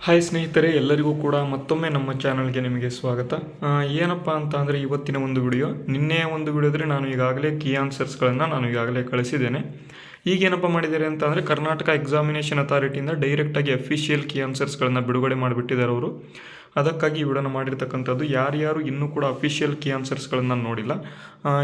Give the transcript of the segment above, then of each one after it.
Hi ಸ್ನೇಹಿತರೆ, ಎಲ್ಲರಿಗೂ ಕೂಡ ಮತ್ತೊಮ್ಮೆ ನಮ್ಮ ಚಾನಲ್ಗೆ ನಿಮಗೆ ಸ್ವಾಗತ. ಏನಪ್ಪ ಅಂತ ಅಂದರೆ ಇವತ್ತಿನ ಒಂದು ವಿಡಿಯೋ, ನಿನ್ನೆಯ ಒಂದು ವಿಡಿಯೋದಲ್ಲಿ ನಾನು ಈಗಾಗಲೇ ಕೀ ಆನ್ಸರ್ಸ್ಗಳನ್ನು ನಾನು ಈಗಾಗಲೇ ಕಳಿಸಿದ್ದೇನೆ. ಈಗೇನಪ್ಪ ಮಾಡಿದ್ದಾರೆ ಅಂತ ಅಂದರೆ ಕರ್ನಾಟಕ ಎಕ್ಸಾಮಿನೇಷನ್ ಅಥಾರಿಟಿಯಿಂದ ಡೈರೆಕ್ಟಾಗಿ ಅಫಿಷಿಯಲ್ ಕೀ ಆನ್ಸರ್ಸ್ಗಳನ್ನು ಬಿಡುಗಡೆ ಮಾಡಿಬಿಟ್ಟಿದ್ದಾರೆ ಅವರು. ಅದಕ್ಕಾಗಿ ಈ ವಿಡಿಯೋನ ಮಾಡಿರ್ತಕ್ಕಂಥದ್ದು. ಯಾರ್ಯಾರು ಇನ್ನೂ ಕೂಡ ಅಫಿಷಿಯಲ್ ಕೀ ಆನ್ಸರ್ಸ್ಗಳನ್ನು ನೋಡಿಲ್ಲ,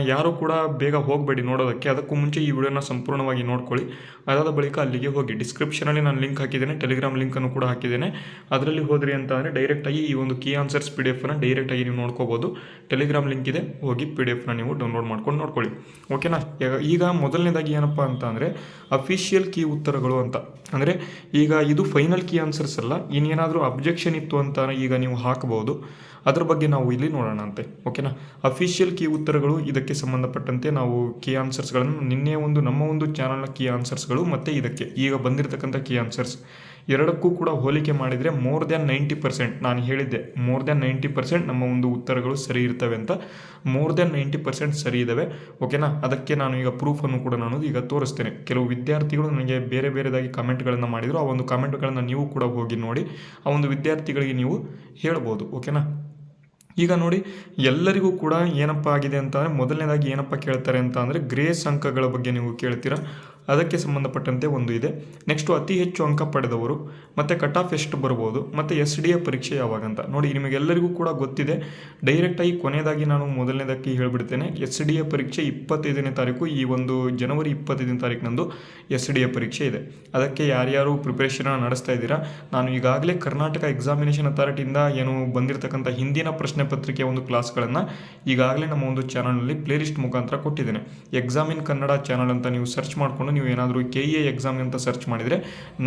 ಯಾರು ಕೂಡ ಬೇಗ ಹೋಗಬೇಡಿ ನೋಡೋದಕ್ಕೆ. ಅದಕ್ಕೂ ಮುಂಚೆ ಈ ವಿಡಿಯೋನ ಸಂಪೂರ್ಣವಾಗಿ ನೋಡ್ಕೊಳ್ಳಿ. ಅದಾದ ಬಳಿಕ ಅಲ್ಲಿಗೆ ಹೋಗಿ ಡಿಸ್ಕ್ರಿಪ್ಷನಲ್ಲಿ ನಾನು ಲಿಂಕ್ ಹಾಕಿದ್ದೇನೆ, ಟೆಲಿಗ್ರಾಮ್ ಲಿಂಕನ್ನು ಕೂಡ ಹಾಕಿದ್ದೇನೆ. ಅದರಲ್ಲಿ ಹೋದ್ರಿ ಅಂತ ಅಂದರೆ ಡೈರೆಕ್ಟಾಗಿ ಈ ಒಂದು ಕೀ ಆನ್ಸರ್ಸ್ PDF ಡೈರೆಕ್ಟಾಗಿ ನೀವು ನೋಡ್ಕೋಬೋದು. ಟೆಲಿಗ್ರಾಮ್ ಲಿಂಕ್ ಇದೆ, ಹೋಗಿ PDF ನೀವು ಡೌನ್ಲೋಡ್ ಮಾಡ್ಕೊಂಡು ನೋಡ್ಕೊಳ್ಳಿ. ಓಕೆನಾ. ಈಗ ಮೊದಲನೇದಾಗಿ ಏನಪ್ಪ ಅಂತ ಅಂದರೆ ಅಫಿಷಿಯಲ್ ಕೀ ಉತ್ತರಗಳು ಅಂತ ಅಂದರೆ ಈಗ ಇದು ಫೈನಲ್ ಕೀ ಆನ್ಸರ್ಸ್ ಅಲ್ಲ. ಇನ್ನೇನಾದರೂ ಅಬ್ಜೆಕ್ಷನ್ ಇತ್ತು ಅಂತ ಈಗ ನೀವು ಹಾಕಬಹುದು. ಅದ್ರ ಬಗ್ಗೆ ನಾವು ಇಲ್ಲಿ ನೋಡೋಣ ಅಂತೆ. ಓಕೆನಾ. ಅಫಿಷಿಯಲ್ ಕೀ ಉತ್ತರಗಳು ಇದಕ್ಕೆ ಸಂಬಂಧಪಟ್ಟಂತೆ ನಾವು ಕೀ ಆನ್ಸರ್ಸ್ಗಳನ್ನು ನಿನ್ನೆ ನಮ್ಮ ಒಂದು ಚಾನಲ್ನ ಕೀ ಆನ್ಸರ್ಸ್ಗಳು ಮತ್ತು ಇದಕ್ಕೆ ಈಗ ಬಂದಿರತಕ್ಕಂಥ ಕೀ ಆನ್ಸರ್ಸ್ ಎರಡಕ್ಕೂ ಕೂಡ ಹೋಲಿಕೆ ಮಾಡಿದರೆ ಮೋರ್ ದ್ಯಾನ್ 90%, ನಾನು ಹೇಳಿದ್ದೆ ಮೋರ್ ದ್ಯಾನ್ 90% ನಮ್ಮ ಒಂದು ಉತ್ತರಗಳು ಸರಿ ಇರ್ತವೆ ಅಂತ. ಮೋರ್ ದ್ಯಾನ್ 90% ಸರಿ ಇದ್ದಾವೆ. ಓಕೆನಾ. ಅದಕ್ಕೆ ನಾನು ಈಗ ಪ್ರೂಫನ್ನು ಕೂಡ ನಾನು ಈಗ ತೋರಿಸ್ತೇನೆ. ಕೆಲವು ವಿದ್ಯಾರ್ಥಿಗಳು ನನಗೆ ಬೇರೆ ಬೇರೆದಾಗಿ ಕಮೆಂಟ್ಗಳನ್ನು ಮಾಡಿದರು. ಆ ಒಂದು ಕಮೆಂಟ್ಗಳನ್ನು ನೀವು ಕೂಡ ಹೋಗಿ ನೋಡಿ ಆ ಒಂದು ವಿದ್ಯಾರ್ಥಿಗಳಿಗೆ ನೀವು ಹೇಳ್ಬೋದು. ಓಕೆನಾ. ಈಗ ನೋಡಿ, ಎಲ್ಲರಿಗೂ ಕೂಡ ಏನಪ್ಪ ಆಗಿದೆ ಅಂತ ಅಂದರೆ ಮೊದಲನೇದಾಗಿ ಏನಪ್ಪ ಕೇಳ್ತಾರೆ ಅಂತ ಅಂದರೆ ಗ್ರೇಸ್ ಅಂಕಗಳ ಬಗ್ಗೆ ನೀವು ಕೇಳ್ತೀರಾ. ಅದಕ್ಕೆ ಸಂಬಂಧಪಟ್ಟಂತೆ ಒಂದು ಇದೆ. ನೆಕ್ಸ್ಟು ಅತಿ ಹೆಚ್ಚು ಅಂಕ ಪಡೆದವರು ಮತ್ತು ಕಟ್ ಆಫ್ ಎಷ್ಟು ಬರ್ಬೋದು ಮತ್ತು SDA ಪರೀಕ್ಷೆ ಯಾವಾಗಂತ ನೋಡಿ. ನಿಮಗೆಲ್ಲರಿಗೂ ಕೂಡ ಗೊತ್ತಿದೆ. ಡೈರೆಕ್ಟಾಗಿ ಕೊನೆಯದಾಗಿ ನಾನು ಮೊದಲನೇದಕ್ಕೆ ಹೇಳಿಬಿಡ್ತೇನೆ. SDA ಪರೀಕ್ಷೆ 25ನೇ ತಾರೀಕು, ಈ ಒಂದು ಜನವರಿ 25ನೇ ತಾರೀಕಿನಂದು SDA ಪರೀಕ್ಷೆ ಇದೆ. ಅದಕ್ಕೆ ಯಾರ್ಯಾರು ಪ್ರಿಪ್ರೇಷನ್ ನಡೆಸ್ತಾ ಇದ್ದೀರಾ, ನಾನು ಈಗಾಗಲೇ ಕರ್ನಾಟಕ ಎಕ್ಸಾಮಿನೇಷನ್ ಅಥಾರಿಟಿಯಿಂದ ಏನು ಬಂದಿರತಕ್ಕಂಥ ಹಿಂದಿನ ಪ್ರಶ್ನೆ ಪತ್ರಿಕೆ ಒಂದು ಕ್ಲಾಸ್ಗಳನ್ನು ಈಗಾಗಲೇ ನಮ್ಮ ಒಂದು ಚಾನಲ್ನಲ್ಲಿ ಪ್ಲೇಲಿಸ್ಟ್ ಮುಖಾಂತರ ಕೊಟ್ಟಿದ್ದೇನೆ. ಎಕ್ಸಾಮಿನ್ ಕನ್ನಡ ಚಾನಲ್ ಅಂತ ನೀವು ಸರ್ಚ್ ಮಾಡಿಕೊಂಡು ನೀವು ಏನಾದರೂ KE ಎಕ್ಸಾಮ್ ಅಂತ ಸರ್ಚ್ ಮಾಡಿದರೆ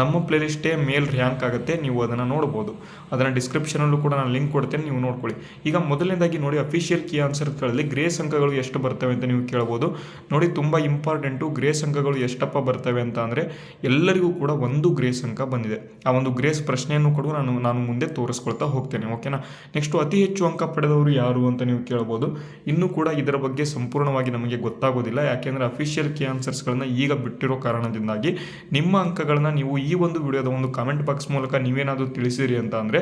ನಮ್ಮ ಪ್ಲೇಲಿಸ್ಟೇ ಮೇಲ್ ರ್ಯಾಂಕ್ ಆಗುತ್ತೆ. ನೀವು ಅದನ್ನು ನೋಡ್ಬೋದು. ಅದನ್ನು ಡಿಸ್ಕ್ರಿಪ್ಷನಲ್ಲೂ ಕೂಡ ನಾನು ಲಿಂಕ್ ಕೊಡ್ತೇನೆ, ನೀವು ನೋಡ್ಕೊಳ್ಳಿ. ಈಗ ಮೊದಲನೇದಾಗಿ ನೋಡಿ, ಅಫಿಷಿಯಲ್ ಕೀ ಆನ್ಸರ್ಗಳಲ್ಲಿ ಗ್ರೇಸ್ ಅಂಕಗಳು ಎಷ್ಟು ಬರ್ತವೆ ಅಂತ ನೀವು ಕೇಳ್ಬೋದು. ನೋಡಿ, ತುಂಬ ಇಂಪಾರ್ಟೆಂಟು. ಗ್ರೇಸ್ ಅಂಕಗಳು ಎಷ್ಟಪ್ಪ ಬರ್ತವೆ ಅಂತ ಅಂದರೆ ಎಲ್ಲರಿಗೂ ಕೂಡ ಒಂದು ಗ್ರೇಸ್ ಅಂಕ ಬಂದಿದೆ. ಆ ಒಂದು ಗ್ರೇಸ್ ಪ್ರಶ್ನೆಯನ್ನು ಕೂಡ ನಾನು ಮುಂದೆ ತೋರಿಸ್ಕೊಳ್ತಾ ಹೋಗ್ತೇನೆ. ಓಕೆನಾ. ನೆಕ್ಸ್ಟು ಅತಿ ಹೆಚ್ಚು ಅಂಕ ಪಡೆದವರು ಯಾರು ಅಂತ ನೀವು ಕೇಳ್ಬೋದು. ಇನ್ನೂ ಕೂಡ ಇದರ ಬಗ್ಗೆ ಸಂಪೂರ್ಣವಾಗಿ ನಮಗೆ ಗೊತ್ತಾಗೋದಿಲ್ಲ. ಯಾಕೆಂದರೆ ಅಫಿಷಿಯಲ್ ಕೀ ಆನ್ಸರ್ಸ್ಗಳನ್ನ ಈಗ ಬಿಟ್ಟಿರೋ ಕಾರಣದಿಂದಾಗಿ ನಿಮ್ಮ ಅಂಕಗಳನ್ನ ನೀವು ಈ ಒಂದು ವಿಡಿಯೋದ ಒಂದು ಕಾಮೆಂಟ್ ಬಾಕ್ಸ್ ಮೂಲಕ ನೀವೇನಾದರೂ ತಿಳಿಸಿರಿ ಅಂತ ಅಂದರೆ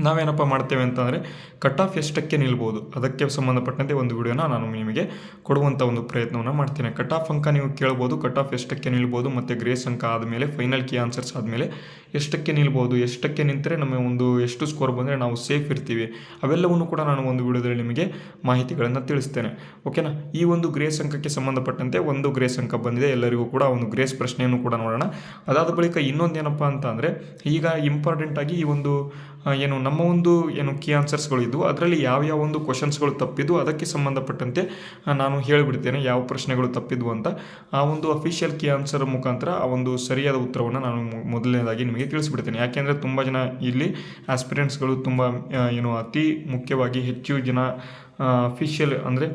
ನಾವೇನಪ್ಪ ಮಾಡ್ತೇವೆ ಅಂತಂದರೆ ಕಟ್ ಆಫ್ ಎಷ್ಟಕ್ಕೆ ನಿಲ್ಬೋದು ಅದಕ್ಕೆ ಸಂಬಂಧಪಟ್ಟಂತೆ ಒಂದು ವಿಡಿಯೋನ ನಾನು ನಿಮಗೆ ಕೊಡುವಂಥ ಒಂದು ಪ್ರಯತ್ನವನ್ನು ಮಾಡ್ತೇನೆ. ಕಟ್ ಆಫ್ ಅಂಕ ನೀವು ಕೇಳ್ಬೋದು, ಕಟ್ ಆಫ್ ಎಷ್ಟಕ್ಕೆ ನಿಲ್ಬೋದು ಮತ್ತು ಗ್ರೇಸ್ ಅಂಕ ಆದಮೇಲೆ ಫೈನಲ್ ಕೀ ಆನ್ಸರ್ಸ್ ಆದಮೇಲೆ ಎಷ್ಟಕ್ಕೆ ನಿಲ್ಬೋದು, ಎಷ್ಟಕ್ಕೆ ನಿಂತರೆ ನಮ್ಮ ಒಂದು ಎಷ್ಟು ಸ್ಕೋರ್ ಬಂದರೆ ನಾವು ಸೇಫ್ ಇರ್ತೀವಿ, ಅವೆಲ್ಲವನ್ನು ಕೂಡ ನಾನು ಒಂದು ವಿಡಿಯೋದಲ್ಲಿ ನಿಮಗೆ ಮಾಹಿತಿಗಳನ್ನು ತಿಳಿಸ್ತೇನೆ. ಓಕೆನಾ. ಈ ಒಂದು ಗ್ರೇಸ್ ಅಂಕಕ್ಕೆ ಸಂಬಂಧಪಟ್ಟಂತೆ ಒಂದು ಗ್ರೇಸ್ ಅಂಕ ಬಂದಿದೆ. ಎಲ್ಲರಿಗೂ ಕೂಡ ಒಂದು ಗ್ರೇಸ್ ಪ್ರಶ್ನೆಯನ್ನು ಕೂಡ ನೋಡೋಣ. ಅದಾದ ಬಳಿಕ ಇನ್ನೊಂದೇನಪ್ಪ ಅಂತ ಅಂದರೆ ಈಗ ಇಂಪಾರ್ಟೆಂಟಾಗಿ ಈ ಒಂದು ನಮ್ಮ ಒಂದು ಕೀ ಆನ್ಸರ್ಸ್ಗಳು ಇದ್ದವು. ಅದರಲ್ಲಿ ಯಾವ್ಯಾವ ಒಂದು ಕ್ವಶನ್ಸ್ಗಳು ತಪ್ಪಿದ್ದು ಅದಕ್ಕೆ ಸಂಬಂಧಪಟ್ಟಂತೆ ನಾನು ಹೇಳಿಬಿಡ್ತೇನೆ ಯಾವ ಪ್ರಶ್ನೆಗಳು ತಪ್ಪಿದ್ವು ಅಂತ. ಆ ಒಂದು ಅಫಿಷಿಯಲ್ ಕೀ ಆನ್ಸರ್ ಮುಖಾಂತರ ಆ ಒಂದು ಸರಿಯಾದ ಉತ್ತರವನ್ನು ನಾನು ಮೊದಲನೇದಾಗಿ ನಿಮಗೆ ತಿಳಿಸ್ಬಿಡ್ತೇನೆ. ಯಾಕೆಂದರೆ ತುಂಬ ಜನ ಇಲ್ಲಿ ಆಸ್ಪಿರೆಂಟ್ಸ್ಗಳು ತುಂಬ ಅತಿ ಮುಖ್ಯವಾಗಿ ಹೆಚ್ಚು ಜನ ಅಫಿಷಿಯಲ್ ಅಂದರೆ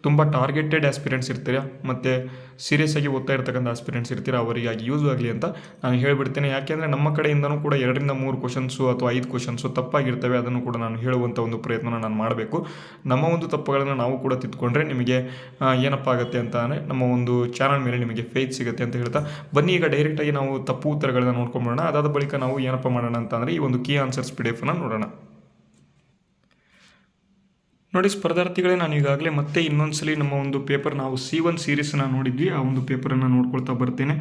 ತುಂಬ ಟಾರ್ಗೆಟೆಡ್ ಆಸ್ಪಿರೆಂಟ್ಸ್ ಇರ್ತೀರಾ ಮತ್ತು ಸೀರಿಯಸ್ ಆಗಿ ಓದ್ತಾ ಇರ್ತಕ್ಕಂಥ ಆಸ್ಪಿರೆಂಟ್ಸ್ ಇರ್ತೀರಾ, ಅವರಿಗಾಗಿ ಯೂಸ್ ಆಗಲಿ ಅಂತ ನಾನು ಹೇಳಿಬಿಡ್ತೇನೆ. ಯಾಕೆಂದರೆ ನಮ್ಮ ಕಡೆಯಿಂದನೂ ಕೂಡ 2ರಿಂದ 3 ಕ್ವಶನ್ಸು ಅಥವಾ 5 ಕ್ವಶನ್ಸು ತಪ್ಪಾಗಿರ್ತವೆ. ಅದನ್ನು ಕೂಡ ನಾನು ಹೇಳುವಂಥ ಒಂದು ಪ್ರಯತ್ನನ ನಾನು ಮಾಡಬೇಕು. ನಮ್ಮ ಒಂದು ತಪ್ಪುಗಳನ್ನು ನಾವು ಕೂಡ ತಿದ್ದುಕೊಂಡ್ರೆ ನಿಮಗೆ ಏನಪ್ಪ ಆಗುತ್ತೆ ಅಂತ ಅಂದರೆ ನಮ್ಮ ಒಂದು ಚಾನಲ್ ಮೇಲೆ ನಿಮಗೆ ಫೇತ್ ಸಿಗುತ್ತೆ ಅಂತ ಹೇಳ್ತಾ ಬನ್ನಿ ಈಗ ಡೈರೆಕ್ಟಾಗಿ ನಾವು ತಪ್ಪು ಉತ್ತರಗಳನ್ನ ನೋಡ್ಕೊಂಬೋಣ. ಅದಾದ ಬಳಿಕ ನಾವು ಏನಪ್ಪ ಮಾಡೋಣ ಅಂತ ಅಂದರೆ ಈ ಒಂದು ಕೀ ಆನ್ಸರ್ಸ್ PDF ನೋಡೋಣ. ನೋಡಿ ಸ್ಪರ್ಧಾರ್ಥಿಗಳೇ, ನಾನು ಈಗಾಗಲೇ ಮತ್ತೆ ಇನ್ನೊಂದ್ಸಲಿ ನಮ್ಮ ಒಂದು ಪೇಪರ್ ನಾವು C1 ಸೀರೀಸನ್ನು ನೋಡಿದ್ವಿ, ಆ ಒಂದು ಪೇಪರನ್ನು ನೋಡ್ಕೊಳ್ತಾ ಬರ್ತೇನೆ.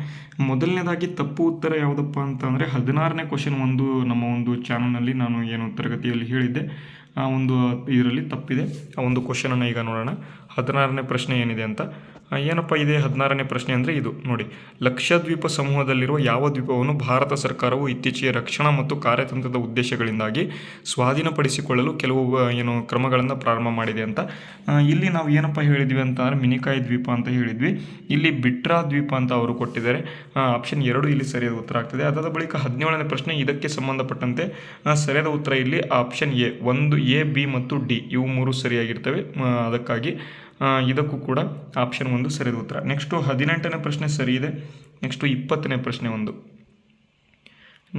ಮೊದಲನೇದಾಗಿ ತಪ್ಪು ಉತ್ತರ ಯಾವುದಪ್ಪ ಅಂತ ಅಂದರೆ 16ನೇ ಕ್ವಶನ್ ಒಂದು ನಮ್ಮ ಒಂದು ಚಾನಲ್ನಲ್ಲಿ ನಾನು ತರಗತಿಯಲ್ಲಿ ಹೇಳಿದ್ದೆ, ಆ ಒಂದು ಇದರಲ್ಲಿ ತಪ್ಪಿದೆ. ಆ ಒಂದು ಕ್ವಶನನ್ನು ಈಗ ನೋಡೋಣ. 16ನೇ ಪ್ರಶ್ನೆ ಏನಿದೆ ಅಂತ. ಏನಪ್ಪ ಇದೆ 16ನೇ ಪ್ರಶ್ನೆ ಅಂದರೆ ಇದು ನೋಡಿ, ಲಕ್ಷದ್ವೀಪ ಸಮೂಹದಲ್ಲಿರುವ ಯಾವ ದ್ವೀಪವನ್ನು ಭಾರತ ಸರ್ಕಾರವು ಇತ್ತೀಚೆಗೆ ರಕ್ಷಣಾ ಮತ್ತು ಕಾರ್ಯತಂತ್ರದ ಉದ್ದೇಶಗಳಿಂದಾಗಿ ಸ್ವಾಧೀನಪಡಿಸಿಕೊಳ್ಳಲು ಕೆಲವು ಕ್ರಮಗಳನ್ನು ಪ್ರಾರಂಭ ಮಾಡಿದೆ ಅಂತ. ಇಲ್ಲಿ ನಾವು ಏನಪ್ಪ ಹೇಳಿದ್ವಿ ಅಂತ ಅಂದರೆ ಮಿನಿಕಾಯ್ ದ್ವೀಪ ಅಂತ ಹೇಳಿದ್ವಿ. ಇಲ್ಲಿ ಬಿಟ್ರಾ ದ್ವೀಪ ಅಂತ ಅವರು ಕೊಟ್ಟಿದ್ದಾರೆ. ಆಪ್ಷನ್ 2 ಇಲ್ಲಿ ಸರಿಯಾದ ಉತ್ತರ ಆಗ್ತದೆ. ಅದಾದ ಬಳಿಕ 17ನೇ ಪ್ರಶ್ನೆ, ಇದಕ್ಕೆ ಸಂಬಂಧಪಟ್ಟಂತೆ ಸರಿಯಾದ ಉತ್ತರ ಇಲ್ಲಿ ಆಪ್ಷನ್ A, 1, A, B ಮತ್ತು D ಇವು 3 ಸರಿಯಾಗಿರ್ತವೆ. ಅದಕ್ಕಾಗಿ ಇದಕ್ಕೂ ಕೂಡ ಆಪ್ಷನ್ 1 ಸರಿಯಾದ ಉತ್ತರ. ನೆಕ್ಸ್ಟು 18ನೇ ಪ್ರಶ್ನೆ ಸರಿ ಇದೆ. ನೆಕ್ಸ್ಟು 20ನೇ ಪ್ರಶ್ನೆ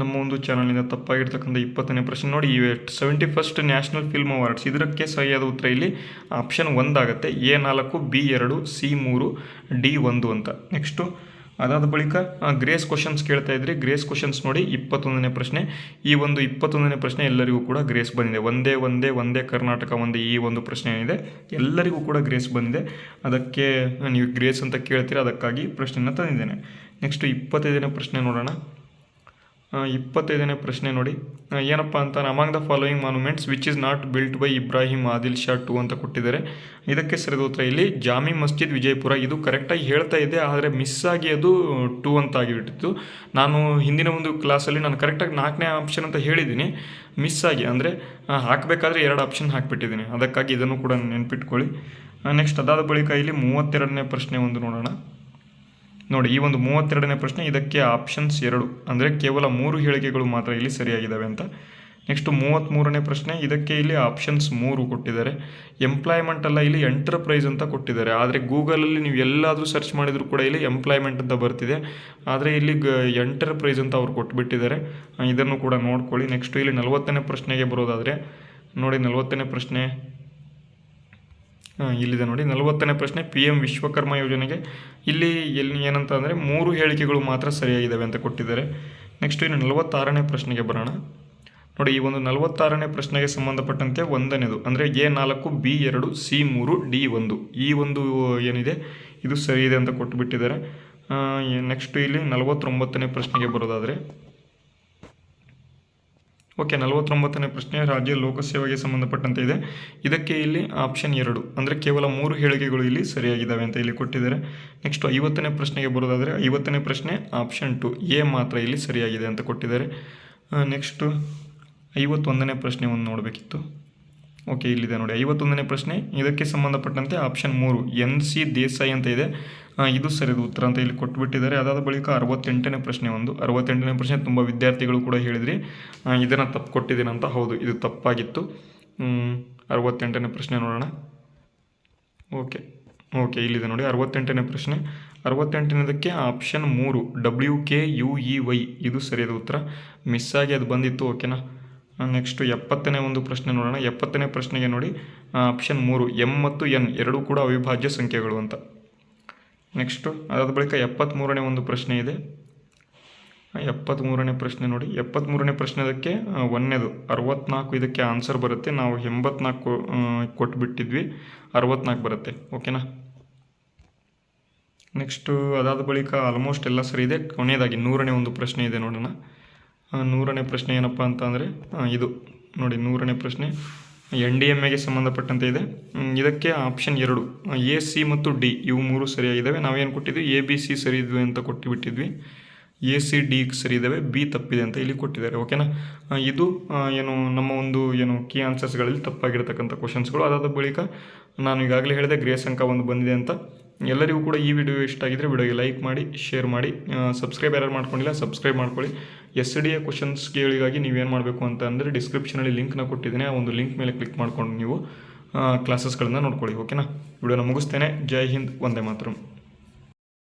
ನಮ್ಮ ಒಂದು ಚಾನಲ್ನಿಂದ ತಪ್ಪಾಗಿರ್ತಕ್ಕಂಥ 20ನೇ ಪ್ರಶ್ನೆ ನೋಡಿ, 71st ನ್ಯಾಷನಲ್ ಫಿಲ್ಮ್ ಅವಾರ್ಡ್ಸ್ ಇದಕ್ಕೆ ಸರಿಯಾದ ಉತ್ತರ ಇಲ್ಲಿ ಆಪ್ಷನ್ 1 ಆಗುತ್ತೆ. A4, B2, C3, D1 ಅಂತ. ನೆಕ್ಸ್ಟು ಅದಾದ ಬಳಿಕ ಗ್ರೇಸ್ ಕ್ವಶನ್ಸ್ ಕೇಳ್ತಾ ಇದ್ರಿ. ಗ್ರೇಸ್ ಕ್ವಶನ್ಸ್ ನೋಡಿ 21ನೇ ಪ್ರಶ್ನೆ. ಈ ಒಂದು 21ನೇ ಪ್ರಶ್ನೆ ಎಲ್ಲರಿಗೂ ಕೂಡ ಗ್ರೇಸ್ ಬಂದಿದೆ. ಒಂದೇ ಕರ್ನಾಟಕ ಈ ಒಂದು ಪ್ರಶ್ನೆ ಏನಿದೆ ಎಲ್ಲರಿಗೂ ಕೂಡ ಗ್ರೇಸ್ ಬಂದಿದೆ. ಅದಕ್ಕೆ ನೀವು ಗ್ರೇಸ್ ಅಂತ ಕೇಳ್ತೀರಾ, ಅದಕ್ಕಾಗಿ ಪ್ರಶ್ನೆಯನ್ನು ತಂದಿದ್ದೇನೆ. ನೆಕ್ಸ್ಟ್ 25ನೇ ಪ್ರಶ್ನೆ ನೋಡೋಣ. 25ನೇ ಪ್ರಶ್ನೆ ನೋಡಿ ಏನಪ್ಪ ಅಂತ, among the following monuments which is not built by Ibrahim Adil Shah 2 ಅಂತ ಕೊಟ್ಟಿದ್ದಾರೆ. ಇದಕ್ಕೆ ಸರಿದ ಉತ್ತರ ಇಲ್ಲಿ ಜಾಮಿ ಮಸ್ಜಿದ್ ವಿಜಯಪುರ. ಇದು ಕರೆಕ್ಟಾಗಿ ಹೇಳ್ತಾ ಇದ್ದೆ, ಆದರೆ ಮಿಸ್ ಆಗಿ ಅದು 2 ಅಂತ ಆಗಿಬಿಟ್ಟಿತ್ತು. ನಾನು ಹಿಂದಿನ ಒಂದು ಕ್ಲಾಸಲ್ಲಿ ನಾನು ಕರೆಕ್ಟಾಗಿ 4ನೇ ಆಪ್ಷನ್ ಅಂತ ಹೇಳಿದ್ದೀನಿ, ಮಿಸ್ ಆಗಿ, ಅಂದರೆ ಹಾಕಬೇಕಾದ್ರೆ 2 ಆಪ್ಷನ್ ಹಾಕಿಬಿಟ್ಟಿದ್ದೀನಿ. ಅದಕ್ಕಾಗಿ ಇದನ್ನು ಕೂಡ ನೆನ್ಪಿಟ್ಕೊಳ್ಳಿ. ನೆಕ್ಸ್ಟ್ ಅದಾದ ಬಳಿಕ ಇಲ್ಲಿ 32ನೇ ಪ್ರಶ್ನೆ ಒಂದು ನೋಡೋಣ. ನೋಡಿ, ಈ ಒಂದು 32ನೇ ಪ್ರಶ್ನೆ, ಇದಕ್ಕೆ ಆಪ್ಷನ್ಸ್ 2, ಅಂದರೆ ಕೇವಲ 3 ಹೇಳಿಕೆಗಳು ಮಾತ್ರ ಇಲ್ಲಿ ಸರಿಯಾಗಿದ್ದಾವೆ ಅಂತ. ನೆಕ್ಸ್ಟ್ 33ನೇ ಪ್ರಶ್ನೆ, ಇದಕ್ಕೆ ಇಲ್ಲಿ ಆಪ್ಷನ್ಸ್ 3 ಕೊಟ್ಟಿದ್ದಾರೆ. ಎಂಪ್ಲಾಯ್ಮೆಂಟ್ ಅಲ್ಲ, ಇಲ್ಲಿ ಎಂಟರ್ಪ್ರೈಸ್ ಅಂತ ಕೊಟ್ಟಿದ್ದಾರೆ. ಆದರೆ ಗೂಗಲಲ್ಲಿ ನೀವು ಎಲ್ಲಾದರೂ ಸರ್ಚ್ ಮಾಡಿದರೂ ಕೂಡ ಇಲ್ಲಿ ಎಂಪ್ಲಾಯ್ಮೆಂಟ್ ಅಂತ ಬರ್ತಿದೆ, ಆದರೆ ಇಲ್ಲಿ ಎಂಟರ್ಪ್ರೈಸ್ ಅಂತ ಅವ್ರು ಕೊಟ್ಬಿಟ್ಟಿದ್ದಾರೆ. ಇದನ್ನು ಕೂಡ ನೋಡ್ಕೊಳ್ಳಿ. ನೆಕ್ಸ್ಟ್ ಇಲ್ಲಿ 40ನೇ ಪ್ರಶ್ನೆಗೆ ಬರೋದಾದರೆ ನೋಡಿ, 40ನೇ ಪ್ರಶ್ನೆ ಇಲ್ಲಿದೆ ನೋಡಿ. 40ನೇ ಪ್ರಶ್ನೆ PM ವಿಶ್ವಕರ್ಮ ಯೋಜನೆಗೆ ಇಲ್ಲಿ ಏನಂತ ಅಂದರೆ 3 ಹೇಳಿಕೆಗಳು ಮಾತ್ರ ಸರಿಯಾಗಿದ್ದಾವೆ ಅಂತ ಕೊಟ್ಟಿದ್ದಾರೆ. ನೆಕ್ಸ್ಟ್ ಇನ್ನು 46ನೇ ಪ್ರಶ್ನೆಗೆ ಬರೋಣ. ನೋಡಿ, ಈ ಒಂದು 46ನೇ ಪ್ರಶ್ನೆಗೆ ಸಂಬಂಧಪಟ್ಟಂತೆ 1ನೇದು ಅಂದರೆ A4 B2 C3 D1 ಈ ಒಂದು ಏನಿದೆ ಇದು ಸರಿ ಇದೆ ಅಂತ ಕೊಟ್ಟುಬಿಟ್ಟಿದ್ದಾರೆ. ನೆಕ್ಸ್ಟ್ ಇಲ್ಲಿ 49ನೇ ಪ್ರಶ್ನೆಗೆ ಬರೋದಾದರೆ ಓಕೆ, 49ನೇ ಪ್ರಶ್ನೆ ರಾಜ್ಯ ಲೋಕಸೇವೆಗೆ ಸಂಬಂಧಪಟ್ಟಂತೆ ಇದೆ. ಇದಕ್ಕೆ ಇಲ್ಲಿ ಆಪ್ಷನ್ 2, ಅಂದರೆ ಕೇವಲ 3 ಹೇಳಿಕೆಗಳು ಇಲ್ಲಿ ಸರಿಯಾಗಿದ್ದಾವೆ ಅಂತ ಇಲ್ಲಿ ಕೊಟ್ಟಿದ್ದಾರೆ. ನೆಕ್ಸ್ಟ್ 50ನೇ ಪ್ರಶ್ನೆಗೆ ಬರೋದಾದರೆ 50ನೇ ಪ್ರಶ್ನೆ ಆಪ್ಷನ್ 2 A ಮಾತ್ರ ಇಲ್ಲಿ ಸರಿಯಾಗಿದೆ ಅಂತ ಕೊಟ್ಟಿದ್ದಾರೆ. ನೆಕ್ಸ್ಟು 51ನೇ ಪ್ರಶ್ನೆ ಒಂದು ನೋಡಬೇಕಿತ್ತು. ಓಕೆ, ಇಲ್ಲಿದೆ ನೋಡಿ 51ನೇ ಪ್ರಶ್ನೆ. ಇದಕ್ಕೆ ಸಂಬಂಧಪಟ್ಟಂತೆ ಆಪ್ಷನ್ 3 NC ದೇಸಾಯಿ ಅಂತ ಇದೆ, ಇದು ಸರಿಯಾದ ಉತ್ತರ ಅಂತ ಇಲ್ಲಿ ಕೊಟ್ಟುಬಿಟ್ಟಿದ್ದಾರೆ. ಅದಾದ ಬಳಿಕ 68ನೇ ಪ್ರಶ್ನೆ ಒಂದು. 68ನೇ ಪ್ರಶ್ನೆ ತುಂಬ ವಿದ್ಯಾರ್ಥಿಗಳು ಕೂಡ ಹೇಳಿದ್ರಿ ಇದನ್ನು ತಪ್ಪು ಕೊಟ್ಟಿದ್ದೀನಿ ಅಂತ. ಹೌದು, ಇದು ತಪ್ಪಾಗಿತ್ತು. 68ನೇ ಪ್ರಶ್ನೆ ನೋಡೋಣ. ಓಕೆ, ಇಲ್ಲಿದೆ ನೋಡಿ 68ನೇ ಪ್ರಶ್ನೆ. 68ನೇದಕ್ಕೆ ಆಪ್ಷನ್ 3 WKUEY ಇದು ಸರಿಯಾದ ಉತ್ತರ. ಮಿಸ್ ಆಗಿ ಅದು ಬಂದಿತ್ತು. ಓಕೆನಾ. ನೆಕ್ಸ್ಟ್ 70ನೇ ಒಂದು ಪ್ರಶ್ನೆ ನೋಡೋಣ. 70ನೇ ಪ್ರಶ್ನೆಗೆ ನೋಡಿ ಆಪ್ಷನ್ 3 M ಮತ್ತು N ಎರಡೂ ಕೂಡ ಅವಿಭಾಜ್ಯ ಸಂಖ್ಯೆಗಳು ಅಂತ. ನೆಕ್ಸ್ಟು ಅದಾದ ಬಳಿಕ 73ನೇ ಒಂದು ಪ್ರಶ್ನೆ ಇದೆ. 73ನೇ ಪ್ರಶ್ನೆ ನೋಡಿ. 73ನೇ ಪ್ರಶ್ನೆದಕ್ಕೆ 1ನೇದು 64 ಇದಕ್ಕೆ ಆನ್ಸರ್ ಬರುತ್ತೆ. ನಾವು 84 ಕೊಟ್ಬಿಟ್ಟಿದ್ವಿ, 64 ಬರುತ್ತೆ. ಓಕೆನಾ. ನೆಕ್ಸ್ಟು ಅದಾದ ಬಳಿಕ ಆಲ್ಮೋಸ್ಟ್ ಎಲ್ಲ ಸರಿ ಇದೆ. ಕೊನೆಯದಾಗಿ 100ನೇ ಒಂದು ಪ್ರಶ್ನೆ ಇದೆ ನೋಡೋಣ. 100ನೇ ಪ್ರಶ್ನೆ ಏನಪ್ಪ ಅಂತ ಅಂದರೆ ಇದು ನೋಡಿ, 100ನೇ ಪ್ರಶ್ನೆ NDMAಗೆ ಸಂಬಂಧಪಟ್ಟಂತೆ ಇದೆ. ಇದಕ್ಕೆ ಆಪ್ಷನ್ 2 A C ಮತ್ತು D ಇವು 3 ಸರಿಯಾಗಿದ್ದಾವೆ. ನಾವೇನು ಕೊಟ್ಟಿದ್ವಿ ABC ಸರಿ ಇದ್ವಿ ಅಂತ ಕೊಟ್ಟಿಬಿಟ್ಟಿದ್ವಿ. AC D ಸರಿ ಇದ್ದಾವೆ, B ತಪ್ಪಿದೆ ಅಂತ ಇಲ್ಲಿ ಕೊಟ್ಟಿದ್ದಾರೆ. ಓಕೆನಾ. ಇದು ಏನು ನಮ್ಮ ಒಂದು ಕೀ ಆನ್ಸರ್ಸ್ಗಳಲ್ಲಿ ತಪ್ಪಾಗಿರ್ತಕ್ಕಂಥ ಕ್ವಶನ್ಸ್ಗಳು. ಅದಾದ ಬಳಿಕ ನಾನು ಈಗಾಗಲೇ ಹೇಳಿದೆ ಗ್ರೇಸ್ ಅಂಕ 1 ಬಂದಿದೆ ಅಂತ. ಎಲ್ಲರಿಗೂ ಕೂಡ ಈ ವಿಡಿಯೋ ಇಷ್ಟ ಆಗಿದ್ದರೆ ವಿಡಿಯೋಗೆ ಲೈಕ್ ಮಾಡಿ, ಶೇರ್ ಮಾಡಿ, ಸಬ್ಸ್ಕ್ರೈಬ್ ಯಾರು ಮಾಡ್ಕೊಂಡಿಲ್ಲ ಸಬ್ಸ್ಕ್ರೈಬ್ ಮಾಡ್ಕೊಳ್ಳಿ. SDA ಕ್ವಶನ್ಸ್ಗಳಿಗಾಗಿ ನೀವೇನು ಮಾಡಬೇಕು ಅಂತ ಅಂದರೆ ಡಿಸ್ಕ್ರಿಪ್ಷನಲ್ಲಿ ಲಿಂಕ್ನ ಕೊಟ್ಟಿದ್ದೀನಿ. ಆ ಒಂದು ಲಿಂಕ್ ಮೇಲೆ ಕ್ಲಿಕ್ ಮಾಡ್ಕೊಂಡು ನೀವು ಕ್ಲಾಸಸ್ಗಳನ್ನು ನೋಡ್ಕೊಳ್ಳಿ. ಓಕೆನಾ. ವಿಡಿಯೋನ ಮುಗಿಸ್ತೇನೆ. ಜೈ ಹಿಂದ್, ವಂದೇ ಮಾತರಂ.